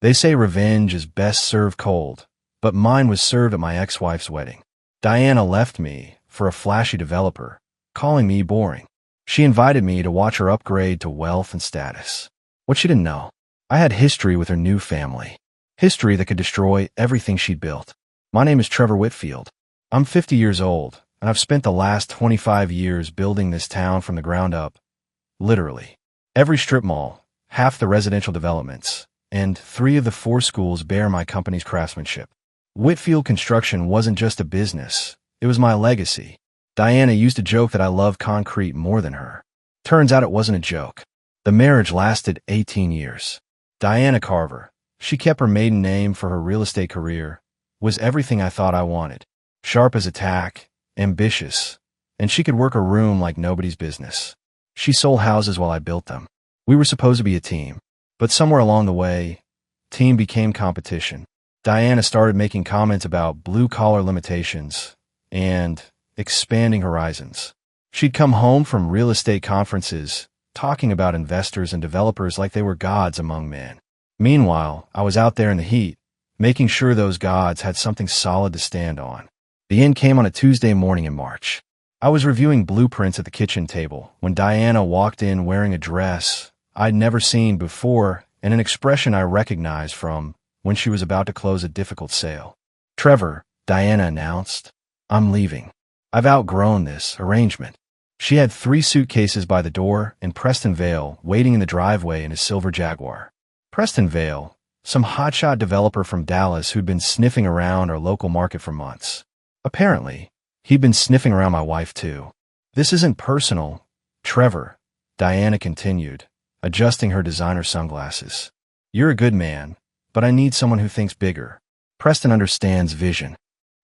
They say revenge is best served cold, but mine was served at my ex-wife's wedding. Diana left me for a flashy developer, calling me boring. She invited me to watch her upgrade to wealth and status. What she didn't know, I had history with her new family. History that could destroy everything she'd built. My name is Trevor Whitfield. I'm 50 years old, and I've spent the last 25 years building this town from the ground up. Literally. Every strip mall, half the residential developments, and 3 of the 4 schools bear my company's craftsmanship. Whitfield Construction wasn't just a business, it was my legacy. Diana used to joke that I love concrete more than her. Turns out it wasn't a joke. The marriage lasted 18 years. Diana Carver, she kept her maiden name for her real estate career, was everything I thought I wanted. Sharp as a tack, ambitious, and she could work a room like nobody's business. She sold houses while I built them. We were supposed to be a team, but somewhere along the way, team became competition. Diana started making comments about blue-collar limitations and expanding horizons. She'd come home from real estate conferences, talking about investors and developers like they were gods among men. Meanwhile, I was out there in the heat, making sure those gods had something solid to stand on. The end came on a Tuesday morning in March. I was reviewing blueprints at the kitchen table when Diana walked in wearing a dress I'd never seen before and an expression I recognized from when she was about to close a difficult sale. "Trevor," Diana announced, "I'm leaving. I've outgrown this arrangement." She had 3 suitcases by the door and Preston Vale waiting in the driveway in his silver Jaguar. Preston Vale, some hotshot developer from Dallas who'd been sniffing around our local market for months. Apparently, he'd been sniffing around my wife too. "This isn't personal, Trevor," Diana continued, adjusting her designer sunglasses. "You're a good man, but I need someone who thinks bigger. Preston understands vision."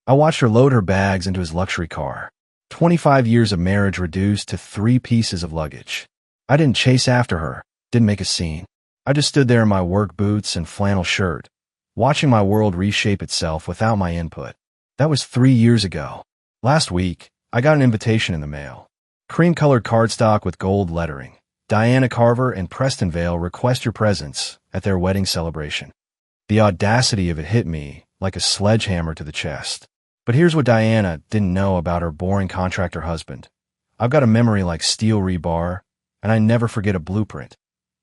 I watched her load her bags into his luxury car. 25 years of marriage reduced to 3 pieces of luggage. I didn't chase after her, didn't make a scene. I just stood there in my work boots and flannel shirt, watching my world reshape itself without my input. That was 3 years ago. Last week, I got an invitation in the mail. Cream-colored cardstock with gold lettering. Diana Carver and Preston Vale request your presence at their wedding celebration. The audacity of it hit me like a sledgehammer to the chest. But here's what Diana didn't know about her boring contractor husband. I've got a memory like steel rebar, and I never forget a blueprint,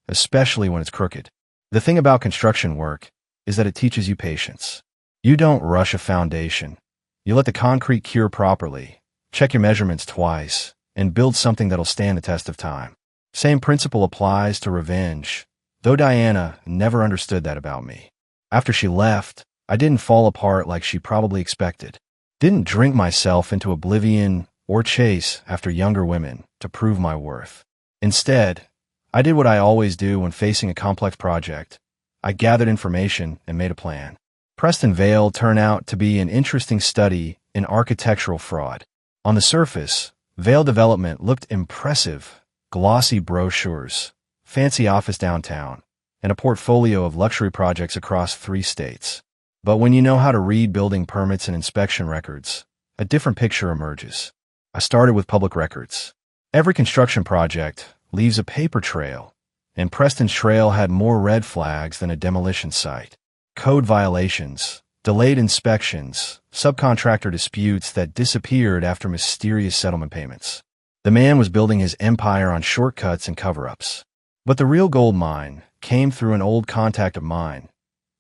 especially when it's crooked. The thing about construction work is that it teaches you patience. You don't rush a foundation. You let the concrete cure properly, check your measurements twice, and build something that'll stand the test of time. Same principle applies to revenge, though Diana never understood that about me. After she left, I didn't fall apart like she probably expected. Didn't drink myself into oblivion or chase after younger women to prove my worth. Instead, I did what I always do when facing a complex project. I gathered information and made a plan. Preston Vale turned out to be an interesting study in architectural fraud. On the surface, Vale Development looked impressive. Glossy brochures, fancy office downtown, and a portfolio of luxury projects across 3 states. But when you know how to read building permits and inspection records, a different picture emerges. I started with public records. Every construction project leaves a paper trail, and Preston's trail had more red flags than a demolition site. Code violations, delayed inspections, subcontractor disputes that disappeared after mysterious settlement payments. The man was building his empire on shortcuts and cover-ups. But the real gold mine came through an old contact of mine,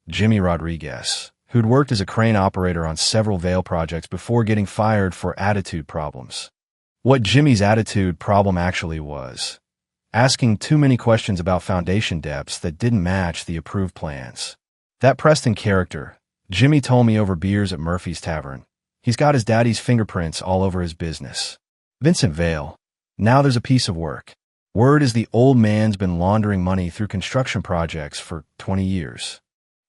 Jimmy Rodriguez, who'd worked as a crane operator on several Vale projects before getting fired for attitude problems. What Jimmy's attitude problem actually was, asking too many questions about foundation depths that didn't match the approved plans. That Preston character, Jimmy told me over beers at Murphy's Tavern, he's got his daddy's fingerprints all over his business. Vincent Vale. Now there's a piece of work. Word is the old man's been laundering money through construction projects for 20 years.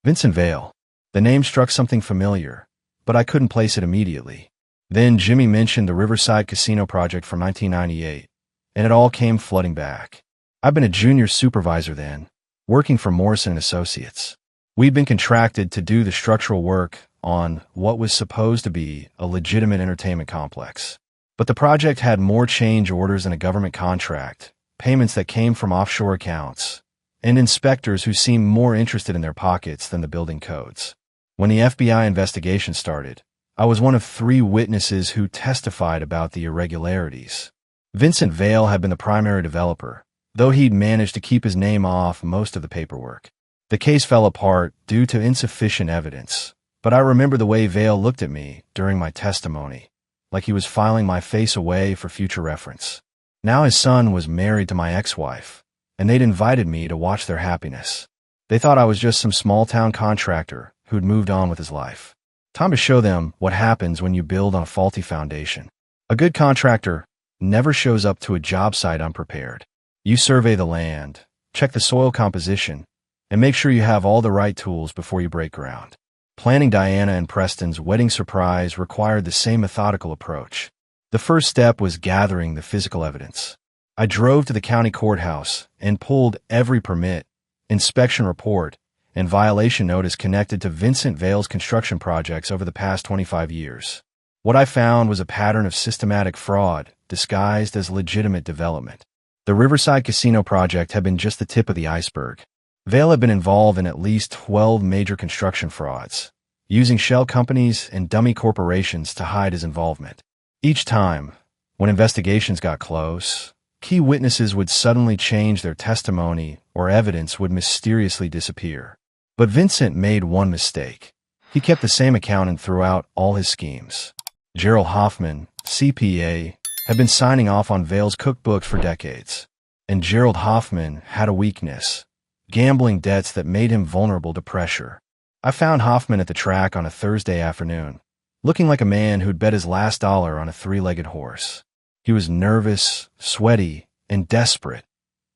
Vincent Vale. The name struck something familiar, but I couldn't place it immediately. Then Jimmy mentioned the Riverside Casino project from 1998, and it all came flooding back. I'd been a junior supervisor then, working for Morrison & Associates. We'd been contracted to do the structural work on what was supposed to be a legitimate entertainment complex. But the project had more change orders than a government contract, payments that came from offshore accounts, and inspectors who seemed more interested in their pockets than the building codes. When the FBI investigation started, I was one of 3 witnesses who testified about the irregularities. Vincent Vale had been the primary developer, though he'd managed to keep his name off most of the paperwork. The case fell apart due to insufficient evidence, but I remember the way Vale looked at me during my testimony, like he was filing my face away for future reference. Now his son was married to my ex-wife, and they'd invited me to watch their happiness. They thought I was just some small-town contractor who'd moved on with his life. Time to show them what happens when you build on a faulty foundation. A good contractor never shows up to a job site unprepared. You survey the land, check the soil composition, and make sure you have all the right tools before you break ground. Planning Diana and Preston's wedding surprise required the same methodical approach. The first step was gathering the physical evidence. I drove to the county courthouse and pulled every permit, inspection report, and violation notice connected to Vincent Vale's construction projects over the past 25 years. What I found was a pattern of systematic fraud disguised as legitimate development. The Riverside Casino project had been just the tip of the iceberg. Vale had been involved in at least 12 major construction frauds, using shell companies and dummy corporations to hide his involvement. Each time, when investigations got close, key witnesses would suddenly change their testimony or evidence would mysteriously disappear. But Vincent made one mistake. He kept the same accountant throughout all his schemes. Gerald Hoffman, CPA, had been signing off on Vale's cookbooks for decades. And Gerald Hoffman had a weakness: gambling debts that made him vulnerable to pressure. I found Hoffman at the track on a Thursday afternoon, looking like a man who'd bet his last dollar on a 3-legged horse. He was nervous, sweaty, and desperate.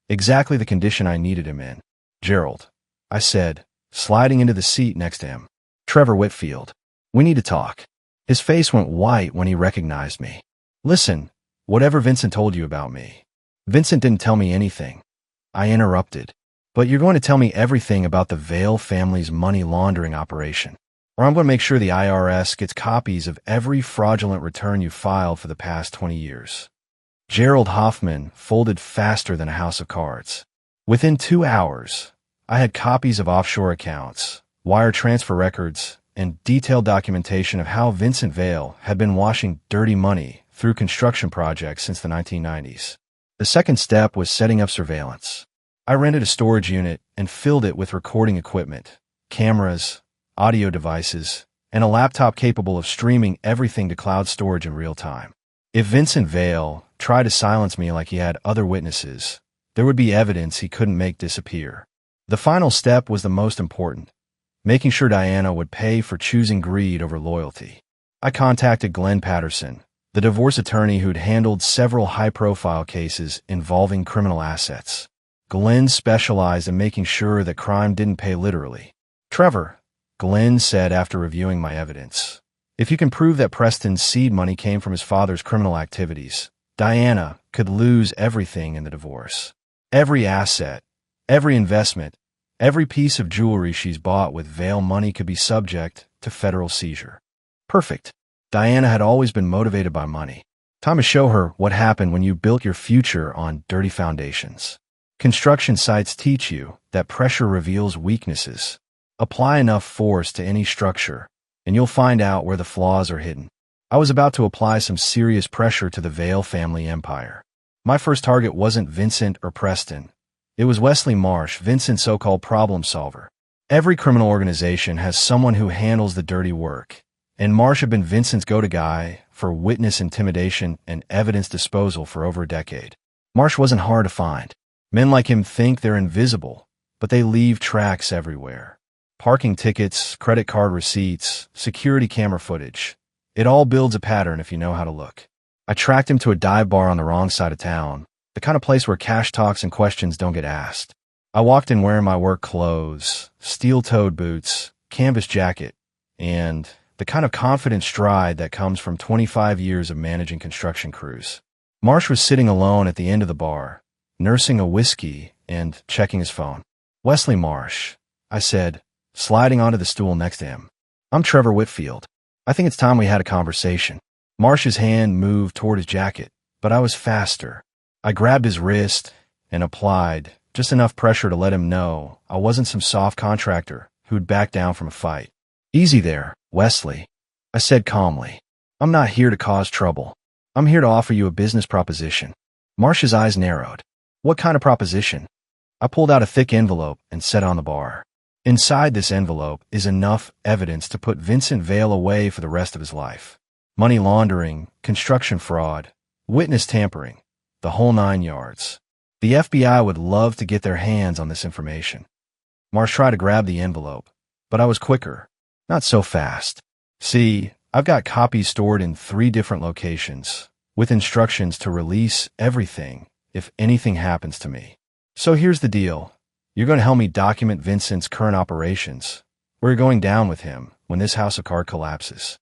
Exactly the condition I needed him in. "Gerald," I said, sliding into the seat next to him. "Trevor Whitfield. We need to talk." His face went white when he recognized me. "Listen, whatever Vincent told you about me." "Vincent didn't tell me anything," I interrupted. "But you're going to tell me everything about the Vale family's money laundering operation, or I'm going to make sure the IRS gets copies of every fraudulent return you filed for the past 20 years. Gerald Hoffman folded faster than a house of cards. Within 2 hours, I had copies of offshore accounts, wire transfer records, and detailed documentation of how Vincent Vale had been washing dirty money through construction projects since the 1990s. The second step was setting up surveillance. I rented a storage unit and filled it with recording equipment, cameras, audio devices, and a laptop capable of streaming everything to cloud storage in real time. If Vincent Vale tried to silence me like he had other witnesses, there would be evidence he couldn't make disappear. The final step was the most important: making sure Diana would pay for choosing greed over loyalty. I contacted Glenn Patterson, the divorce attorney who'd handled several high-profile cases involving criminal assets. Glenn specialized in making sure that crime didn't pay literally. "Trevor," Glenn said after reviewing my evidence, "if you can prove that Preston's seed money came from his father's criminal activities, Diana could lose everything in the divorce. Every asset, every investment, every piece of jewelry she's bought with Vale money could be subject to federal seizure." Perfect. Diana had always been motivated by money. Time to show her what happened when you built your future on dirty foundations. Construction sites teach you that pressure reveals weaknesses. Apply enough force to any structure, and you'll find out where the flaws are hidden. I was about to apply some serious pressure to the Vale family empire. My first target wasn't Vincent or Preston. It was Wesley Marsh, Vincent's so-called problem solver. Every criminal organization has someone who handles the dirty work, and Marsh had been Vincent's go-to guy for witness intimidation and evidence disposal for over a decade. Marsh wasn't hard to find. Men like him think they're invisible, but they leave tracks everywhere. Parking tickets, credit card receipts, security camera footage. It all builds a pattern if you know how to look. I tracked him to a dive bar on the wrong side of town, the kind of place where cash talks and questions don't get asked. I walked in wearing my work clothes, steel-toed boots, canvas jacket, and the kind of confident stride that comes from 25 years of managing construction crews. Marsh was sitting alone at the end of the bar, nursing a whiskey and checking his phone. "Wesley Marsh," I said, sliding onto the stool next to him. "I'm Trevor Whitfield. I think it's time we had a conversation." Marsh's hand moved toward his jacket, but I was faster. I grabbed his wrist and applied just enough pressure to let him know I wasn't some soft contractor who'd back down from a fight. "Easy there, Wesley," I said calmly. "I'm not here to cause trouble. I'm here to offer you a business proposition." Marsh's eyes narrowed. "What kind of proposition?" I pulled out a thick envelope and set it on the bar. Inside this envelope is enough evidence to put Vincent Vale away for the rest of his life. Money laundering, construction fraud, witness tampering, the whole 9 yards. The FBI would love to get their hands on this information. Marsh tried to grab the envelope, but I was quicker. "Not so fast. See, I've got copies stored in 3 different locations, with instructions to release everything if anything happens to me. So here's the deal. You're going to help me document Vincent's current operations. We're going down with him when this house of cards collapses."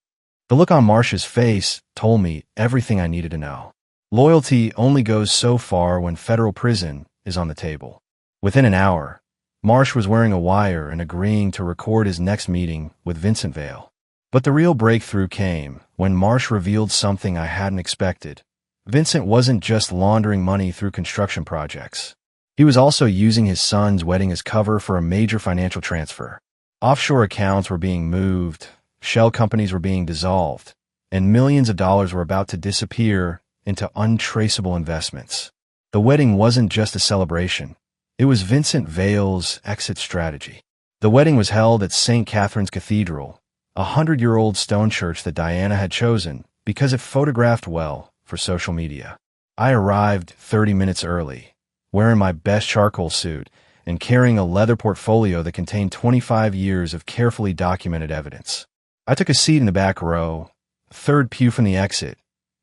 The look on Marsh's face told me everything I needed to know. Loyalty only goes so far when federal prison is on the table. Within an hour, Marsh was wearing a wire and agreeing to record his next meeting with Vincent Vale. But the real breakthrough came when Marsh revealed something I hadn't expected. Vincent wasn't just laundering money through construction projects. He was also using his son's wedding as cover for a major financial transfer. Offshore accounts were being moved, shell companies were being dissolved, and millions of dollars were about to disappear into untraceable investments. The wedding wasn't just a celebration. It was Vincent Vale's exit strategy. The wedding was held at St. Catherine's Cathedral, a 100-year-old stone church that Diana had chosen because it photographed well for social media. I arrived 30 minutes early, wearing my best charcoal suit and carrying a leather portfolio that contained 25 years of carefully documented evidence. I took a seat in the back row, third pew from the exit,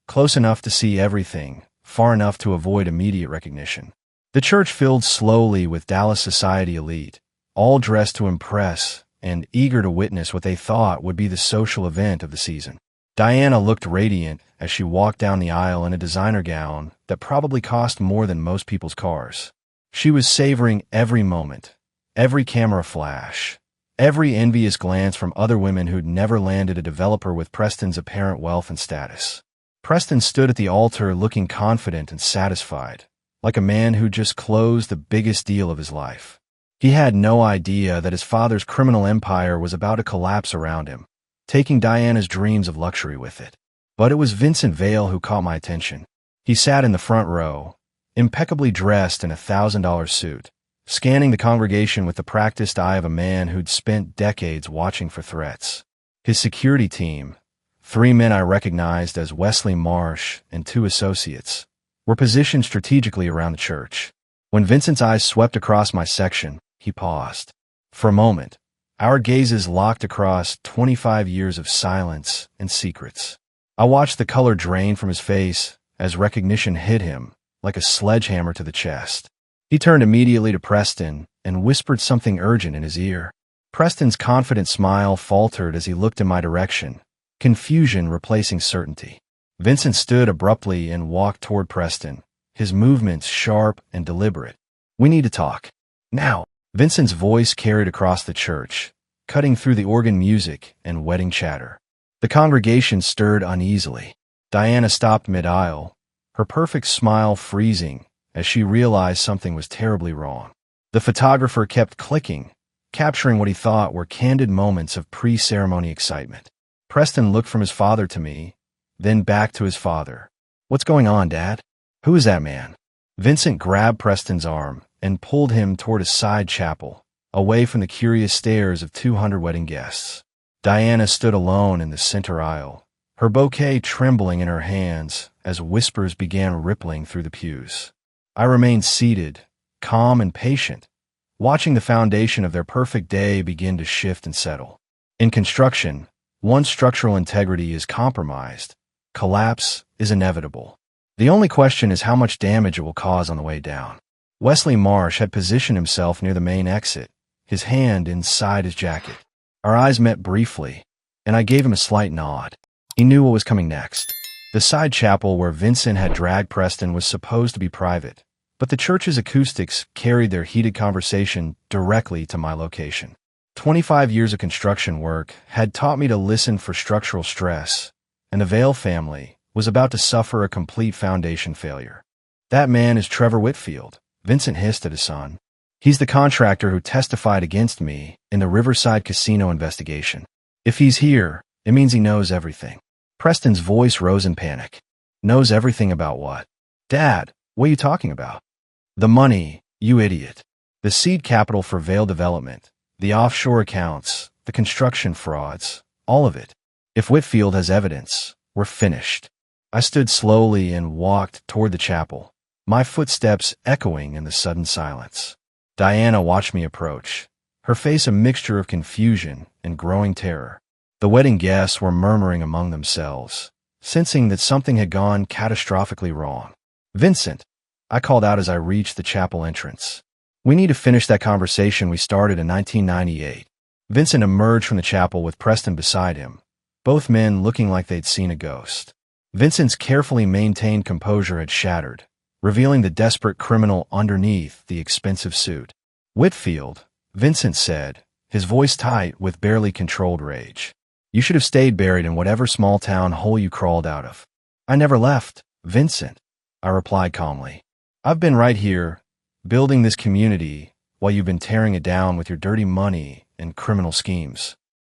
close enough to see everything, far enough to avoid immediate recognition. The church filled slowly with Dallas society elite, all dressed to impress and eager to witness what they thought would be the social event of the season. Diana looked radiant as she walked down the aisle in a designer gown that probably cost more than most people's cars. She was savoring every moment, every camera flash, every envious glance from other women who'd never landed a developer with Preston's apparent wealth and status. Preston stood at the altar looking confident and satisfied, like a man who just closed the biggest deal of his life. He had no idea that his father's criminal empire was about to collapse around him, taking Diana's dreams of luxury with it. But it was Vincent Vale who caught my attention. He sat in the front row, impeccably dressed in a $1,000 suit, scanning the congregation with the practiced eye of a man who'd spent decades watching for threats. His security team, 3 men I recognized as Wesley Marsh and 2 associates, were positioned strategically around the church. When Vincent's eyes swept across my section, he paused. For a moment, our gazes locked across 25 years of silence and secrets. I watched the color drain from his face as recognition hit him like a sledgehammer to the chest. He turned immediately to Preston and whispered something urgent in his ear. Preston's confident smile faltered as he looked in my direction, confusion replacing certainty. Vincent stood abruptly and walked toward Preston, his movements sharp and deliberate. "We need to talk. Now." Vincent's voice carried across the church, cutting through the organ music and wedding chatter. The congregation stirred uneasily. Diana stopped mid-aisle, her perfect smile freezing as she realized something was terribly wrong. The photographer kept clicking, capturing what he thought were candid moments of pre-ceremony excitement. Preston looked from his father to me, then back to his father. "What's going on, Dad? Who is that man?" Vincent grabbed Preston's arm and pulled him toward a side chapel, away from the curious stares of 200 wedding guests. Diana stood alone in the center aisle, her bouquet trembling in her hands as whispers began rippling through the pews. I remained seated, calm and patient, watching the foundation of their perfect day begin to shift and settle. In construction, once structural integrity is compromised, collapse is inevitable. The only question is how much damage it will cause on the way down. Wesley Marsh had positioned himself near the main exit, his hand inside his jacket. Our eyes met briefly, and I gave him a slight nod. He knew what was coming next. The side chapel where Vincent had dragged Preston was supposed to be private, but the church's acoustics carried their heated conversation directly to my location. 25 years of construction work had taught me to listen for structural stress, and the Vale family was about to suffer a complete foundation failure. "That man is Trevor Whitfield," Vincent hissed at his son. He's the contractor who testified against me in the Riverside Casino investigation. If he's here, it means he knows everything. Preston's voice rose in panic. Knows everything about what? Dad, what are you talking about? The money, you idiot. The seed capital for Vail Development, the offshore accounts, the construction frauds, all of it. If Whitfield has evidence, we're finished. I stood slowly and walked toward the chapel, my footsteps echoing in the sudden silence. Diana watched me approach, her face a mixture of confusion and growing terror. The wedding guests were murmuring among themselves, sensing that something had gone catastrophically wrong. Vincent, I called out as I reached the chapel entrance. We need to finish that conversation we started in 1998. Vincent emerged from the chapel with Preston beside him, both men looking like they'd seen a ghost. Vincent's carefully maintained composure had shattered, revealing the desperate criminal underneath the expensive suit. Whitfield, Vincent said, his voice tight with barely controlled rage. You should have stayed buried in whatever small town hole you crawled out of. I never left, Vincent, I replied calmly. I've been right here, building this community, while you've been tearing it down with your dirty money and criminal schemes.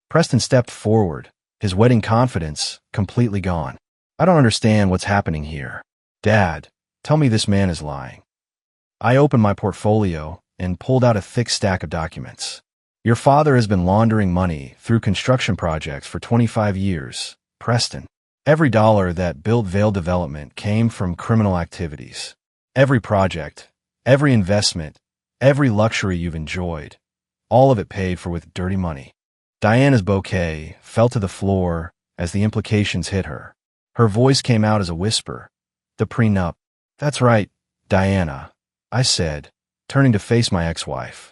Preston stepped forward, his wedding confidence completely gone. I don't understand what's happening here. Dad, tell me this man is lying. I opened my portfolio and pulled out a thick stack of documents. Your father has been laundering money through construction projects for 25 years, Preston. Every dollar that built Vail Development came from criminal activities. Every project, every investment, every luxury you've enjoyed, all of it paid for with dirty money. Diana's bouquet fell to the floor as the implications hit her. Her voice came out as a whisper. The prenup. That's right, Diana, I said, turning to face my ex-wife.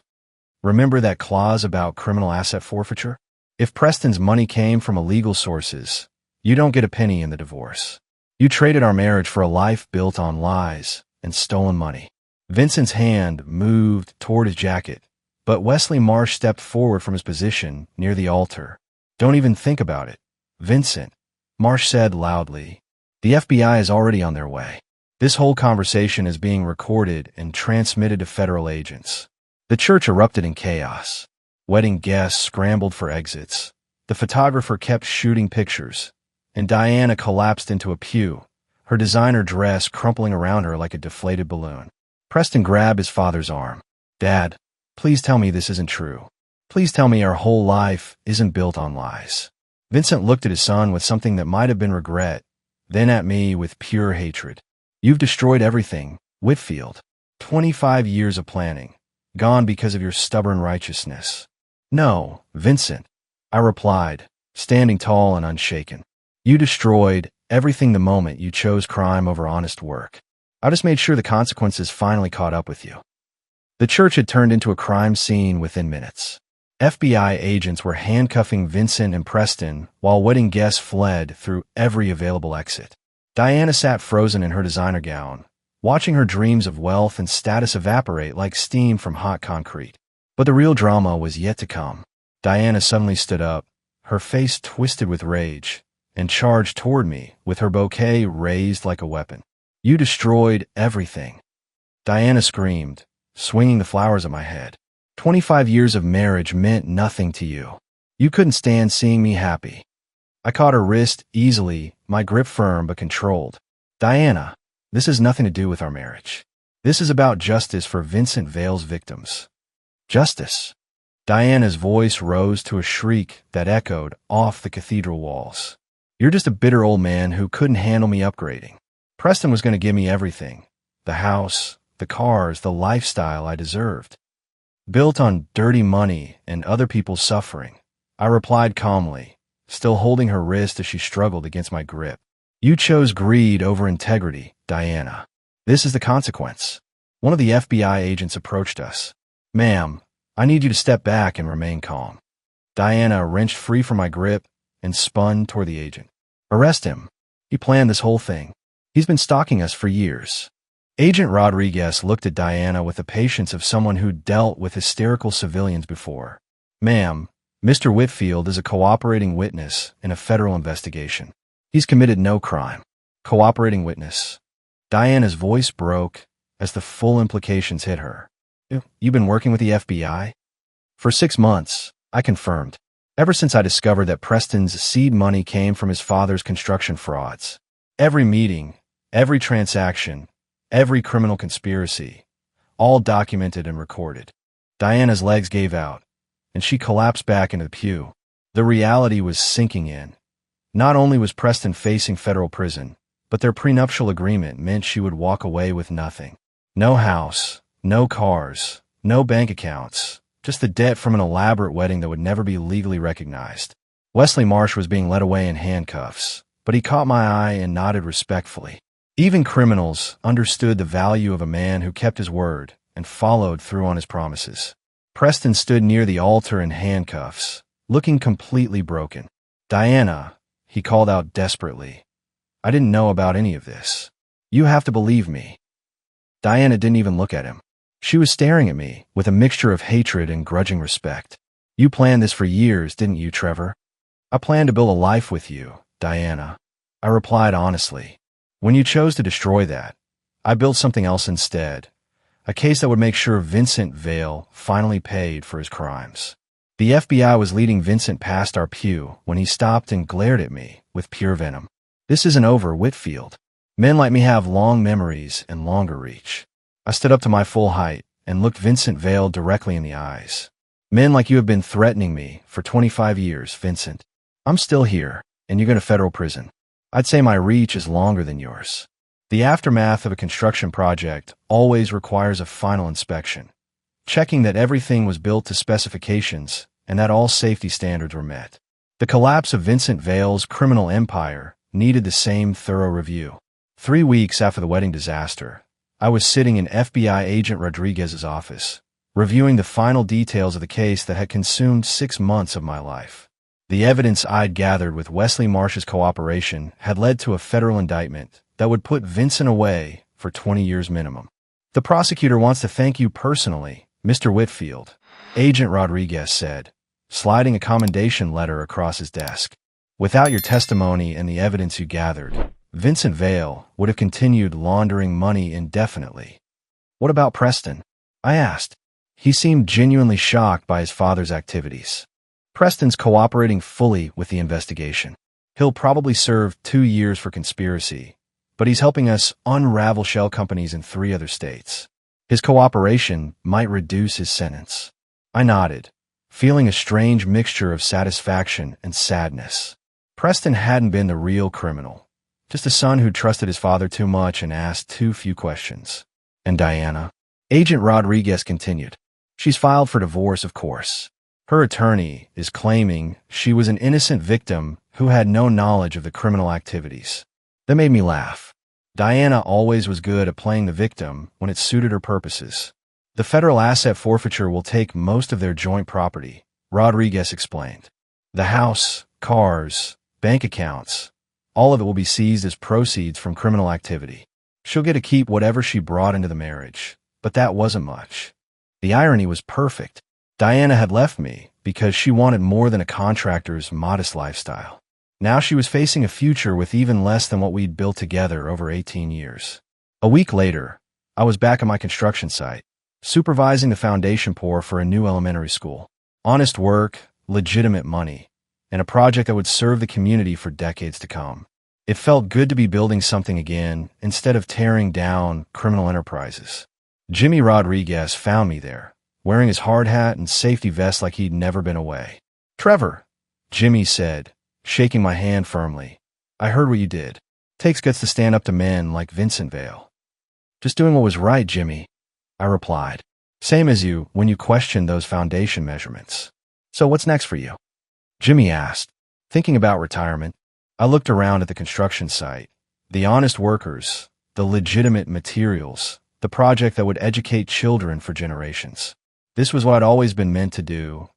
Remember that clause about criminal asset forfeiture? If Preston's money came from illegal sources, you don't get a penny in the divorce. You traded our marriage for a life built on lies and stolen money. Vincent's hand moved toward his jacket, but Wesley Marsh stepped forward from his position near the altar. Don't even think about it, Vincent, Marsh said loudly. The FBI is already on their way. This whole conversation is being recorded and transmitted to federal agents. The church erupted in chaos. Wedding guests scrambled for exits. The photographer kept shooting pictures, and Diana collapsed into a pew, her designer dress crumpling around her like a deflated balloon. Preston grabbed his father's arm. Dad, please tell me this isn't true. Please tell me our whole life isn't built on lies. Vincent looked at his son with something that might have been regret, then at me with pure hatred. You've destroyed everything, Whitfield. 25 years of planning, gone because of your stubborn righteousness. No, Vincent, I replied, standing tall and unshaken. You destroyed everything the moment you chose crime over honest work. I just made sure the consequences finally caught up with you. The church had turned into a crime scene within minutes. FBI agents were handcuffing Vincent and Preston while wedding guests fled through every available exit. Diana sat frozen in her designer gown, watching her dreams of wealth and status evaporate like steam from hot concrete. But the real drama was yet to come. Diana suddenly stood up, her face twisted with rage, and charged toward me with her bouquet raised like a weapon. You destroyed everything. Diana screamed, swinging the flowers at my head. 25 years of marriage meant nothing to you. You couldn't stand seeing me happy. I caught her wrist easily, my grip firm but controlled. Diana, this has nothing to do with our marriage. This is about justice for Vincent Vail's victims. Justice. Diana's voice rose to a shriek that echoed off the cathedral walls. You're just a bitter old man who couldn't handle me upgrading. Preston was going to give me everything. The house, the cars, the lifestyle I deserved. Built on dirty money and other people's suffering, I replied calmly, still holding her wrist as she struggled against my grip. You chose greed over integrity, Diana. This is the consequence. One of the FBI agents approached us. Ma'am, I need you to step back and remain calm. Diana wrenched free from my grip and spun toward the agent. Arrest him. He planned this whole thing. He's been stalking us for years. Agent Rodriguez looked at Diana with the patience of someone who'd dealt with hysterical civilians before. Ma'am, Mr. Whitfield is a cooperating witness in a federal investigation. He's committed no crime. Cooperating witness. Diana's voice broke as the full implications hit her. You've been working with the FBI? For 6 months, I confirmed. Ever since I discovered that Preston's seed money came from his father's construction frauds. Every meeting, every transaction, every criminal conspiracy, all documented and recorded. Diana's legs gave out, and she collapsed back into the pew. The reality was sinking in. Not only was Preston facing federal prison, but their prenuptial agreement meant she would walk away with nothing. No house, no cars, no bank accounts, just the debt from an elaborate wedding that would never be legally recognized. Wesley Marsh was being led away in handcuffs, but he caught my eye and nodded respectfully. Even criminals understood the value of a man who kept his word and followed through on his promises. Preston stood near the altar in handcuffs, looking completely broken. "Diana," he called out desperately. "I didn't know about any of this. You have to believe me." Diana didn't even look at him. She was staring at me with a mixture of hatred and grudging respect. "You planned this for years, didn't you, Trevor?" "I planned to build a life with you, Diana," I replied honestly. "When you chose to destroy that, I built something else instead. A case that would make sure Vincent Vale finally paid for his crimes." The FBI was leading Vincent past our pew when he stopped and glared at me with pure venom. "This isn't over, Whitfield. Men like me have long memories and longer reach." I stood up to my full height and looked Vincent Vale directly in the eyes. "Men like you have been threatening me for 25 years, Vincent. I'm still here, and you go to federal prison. I'd say my reach is longer than yours." The aftermath of a construction project always requires a final inspection, checking that everything was built to specifications and that all safety standards were met. The collapse of Vincent Vale's criminal empire needed the same thorough review. 3 weeks after the wedding disaster, I was sitting in FBI agent Rodriguez's office, reviewing the final details of the case that had consumed 6 months of my life. The evidence I'd gathered with Wesley Marsh's cooperation had led to a federal indictment that would put Vincent away for 20 years minimum. "The prosecutor wants to thank you personally, Mr. Whitfield," Agent Rodriguez said, sliding a commendation letter across his desk. "Without your testimony and the evidence you gathered, Vincent Vale would have continued laundering money indefinitely." "What about Preston?" I asked. He seemed genuinely shocked by his father's activities. "Preston's cooperating fully with the investigation. He'll probably serve 2 years for conspiracy, but he's helping us unravel shell companies in 3 other states. His cooperation might reduce his sentence." I nodded, feeling a strange mixture of satisfaction and sadness. Preston hadn't been the real criminal, just a son who trusted his father too much and asked too few questions. "And Diana?" Agent Rodriguez continued. "She's filed for divorce, of course. Her attorney is claiming she was an innocent victim who had no knowledge of the criminal activities." That made me laugh. Diana always was good at playing the victim when it suited her purposes. "The federal asset forfeiture will take most of their joint property," Rodriguez explained. "The house, cars, bank accounts, all of it will be seized as proceeds from criminal activity. She'll get to keep whatever she brought into the marriage, but that wasn't much." The irony was perfect. Diana had left me because she wanted more than a contractor's modest lifestyle. Now she was facing a future with even less than what we'd built together over 18 years. A week later, I was back at my construction site, supervising the foundation pour for a new elementary school. Honest work, legitimate money, and a project that would serve the community for decades to come. It felt good to be building something again instead of tearing down criminal enterprises. Jimmy Rodriguez found me there, wearing his hard hat and safety vest like he'd never been away. "Trevor," Jimmy said, shaking my hand firmly, "I heard what you did. Takes guts to stand up to men like Vincent Vale." "Just doing what was right, Jimmy," I replied. "Same as you when you questioned those foundation measurements." "So what's next for you?" Jimmy asked. "Thinking about retirement." I looked around at the construction site, the honest workers, the legitimate materials, the project that would educate children for generations. This was what I'd always been meant to do: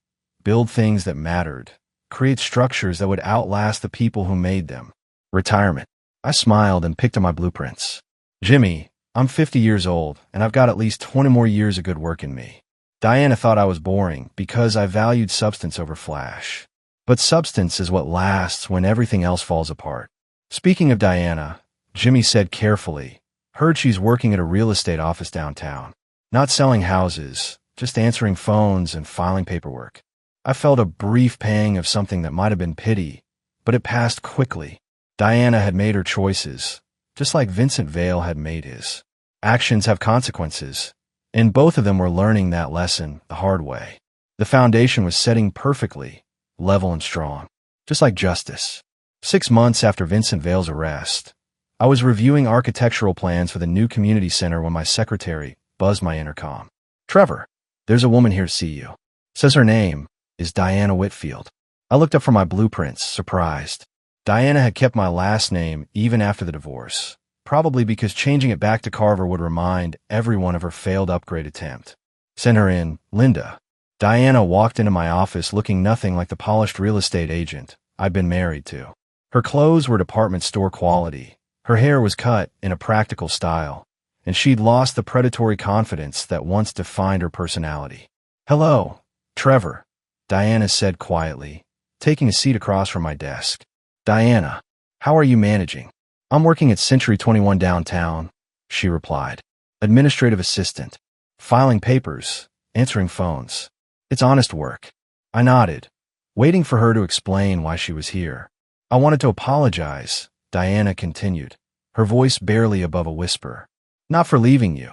build things that mattered, create structures that would outlast the people who made them. Retirement. I smiled and picked at my blueprints. "Jimmy, I'm 50 years old, and I've got at least 20 more years of good work in me." Diana thought I was boring because I valued substance over flash. But substance is what lasts when everything else falls apart. "Speaking of Diana," Jimmy said carefully, "heard she's working at a real estate office downtown." Not selling houses, just answering phones and filing paperwork. I felt a brief pang of something that might have been pity, but it passed quickly. Diana had made her choices, just like Vincent Vale had made his. Actions have consequences, and both of them were learning that lesson the hard way. The foundation was setting perfectly, level and strong, just like justice. 6 months after Vincent Vale's arrest, I was reviewing architectural plans for the new community center when my secretary buzzed my intercom. "Trevor, there's a woman here to see you. Says her name is Diana Whitfield." I looked up from my blueprints, surprised. Diana had kept my last name even after the divorce, probably because changing it back to Carver would remind everyone of her failed upgrade attempt. "Send her in, Linda." Diana walked into my office looking nothing like the polished real estate agent I'd been married to. Her clothes were department store quality. Her hair was cut in a practical style, and she'd lost the predatory confidence that once defined her personality. "Hello, Trevor," Diana said quietly, taking a seat across from my desk. "Diana, how are you managing?" "I'm working at Century 21 downtown," she replied. "Administrative assistant. Filing papers, answering phones. It's honest work." I nodded, waiting for her to explain why she was here. "I wanted to apologize," Diana continued, her voice barely above a whisper. "Not for leaving you.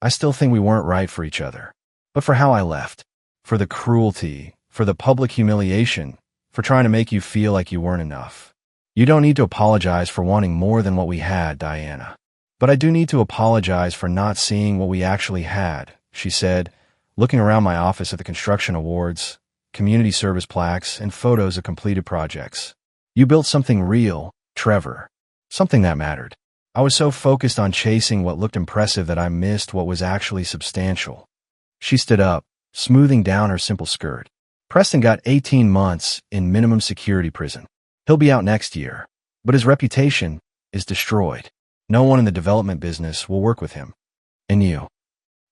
I still think we weren't right for each other. But for how I left. For the cruelty, for the public humiliation, for trying to make you feel like you weren't enough. You don't need to apologize for wanting more than what we had, Diana. But I do need to apologize for not seeing what we actually had," she said, looking around my office at the construction awards, community service plaques, and photos of completed projects. "You built something real, Trevor. Something that mattered." I was so focused on chasing what looked impressive that I missed what was actually substantial. She stood up, smoothing down her simple skirt. "Preston got 18 months in minimum security prison. He'll be out next year, but his reputation is destroyed. No one in the development business will work with him. And you?"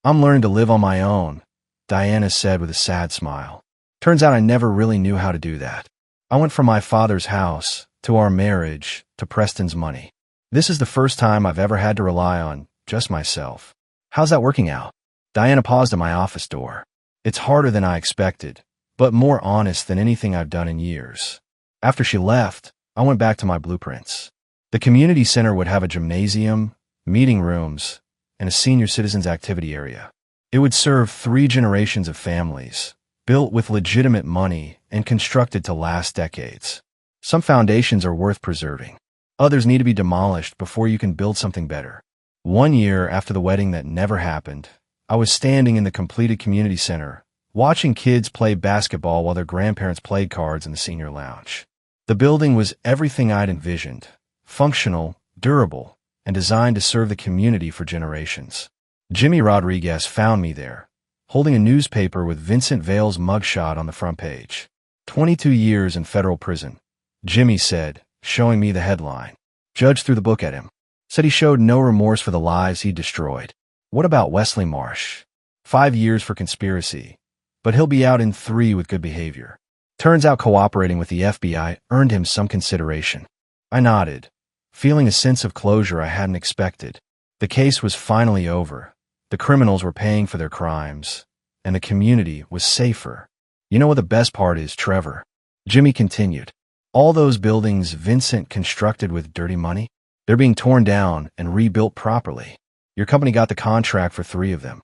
"I'm learning to live on my own," Diana said with a sad smile. "Turns out I never really knew how to do that. I went from my father's house, to our marriage, to Preston's money. This is the first time I've ever had to rely on just myself. How's that working out?" Diana paused at my office door. "It's harder than I expected, but more honest than anything I've done in years." After she left, I went back to my blueprints. The community center would have a gymnasium, meeting rooms, and a senior citizens activity area. It would serve 3 generations of families, built with legitimate money and constructed to last decades. Some foundations are worth preserving. Others need to be demolished before you can build something better. 1 year after the wedding that never happened, I was standing in the completed community center, watching kids play basketball while their grandparents played cards in the senior lounge. The building was everything I'd envisioned: functional, durable, and designed to serve the community for generations. Jimmy Rodriguez found me there, holding a newspaper with Vincent Vale's mugshot on the front page. 22 years in federal prison, Jimmy said, showing me the headline. Judge threw the book at him. Said he showed no remorse for the lives he'd destroyed. "What about Wesley Marsh? 5 years for conspiracy, but he'll be out in 3 with good behavior. Turns out cooperating with the FBI earned him some consideration." I nodded, feeling a sense of closure I hadn't expected. The case was finally over. The criminals were paying for their crimes, and the community was safer. "You know what the best part is, Trevor?" Jimmy continued. "All those buildings Vincent constructed with dirty money, they're being torn down and rebuilt properly. Your company got the contract for 3 of them."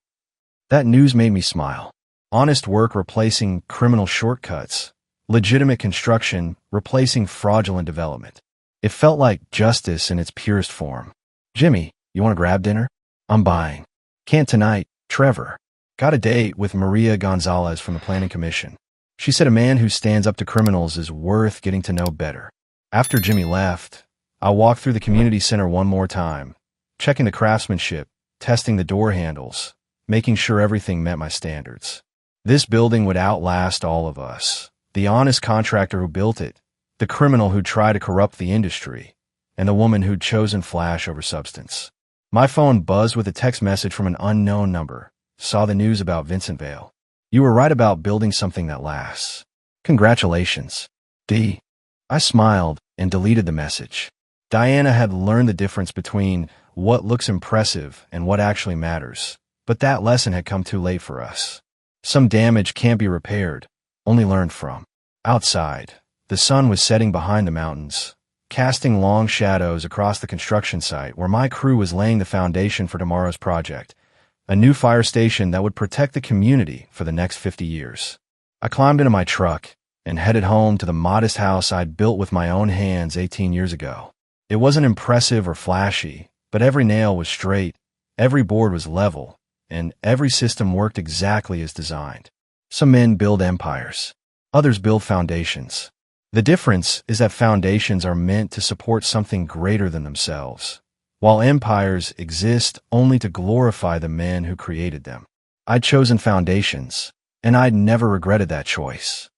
That news made me smile. Honest work replacing criminal shortcuts. Legitimate construction replacing fraudulent development. It felt like justice in its purest form. "Jimmy, you want to grab dinner? I'm buying." "Can't tonight, Trevor. Got a date with Maria Gonzalez from the Planning Commission. She said a man who stands up to criminals is worth getting to know better." After Jimmy left, I walked through the community center one more time, checking the craftsmanship, testing the door handles, making sure everything met my standards. This building would outlast all of us. The honest contractor who built it, the criminal who'd tried to corrupt the industry, and the woman who'd chosen flash over substance. My phone buzzed with a text message from an unknown number. Saw the news about Vincent Vale. "You were right about building something that lasts. Congratulations, D." I smiled and deleted the message. Diana had learned the difference between what looks impressive and what actually matters, But that lesson had come too late for us. Some damage can't be repaired, only learned from. Outside, the sun was setting behind the mountains, casting long shadows across the construction site where my crew was laying the foundation for tomorrow's project, a new fire station that would protect the community for the next 50 years. I climbed into my truck and headed home to the modest house I'd built with my own hands 18 years ago. It wasn't impressive or flashy, but every nail was straight, every board was level, and every system worked exactly as designed. Some men build empires. Others build foundations. The difference is that foundations are meant to support something greater than themselves, while empires exist only to glorify the men who created them. I'd chosen foundations, and I'd never regretted that choice.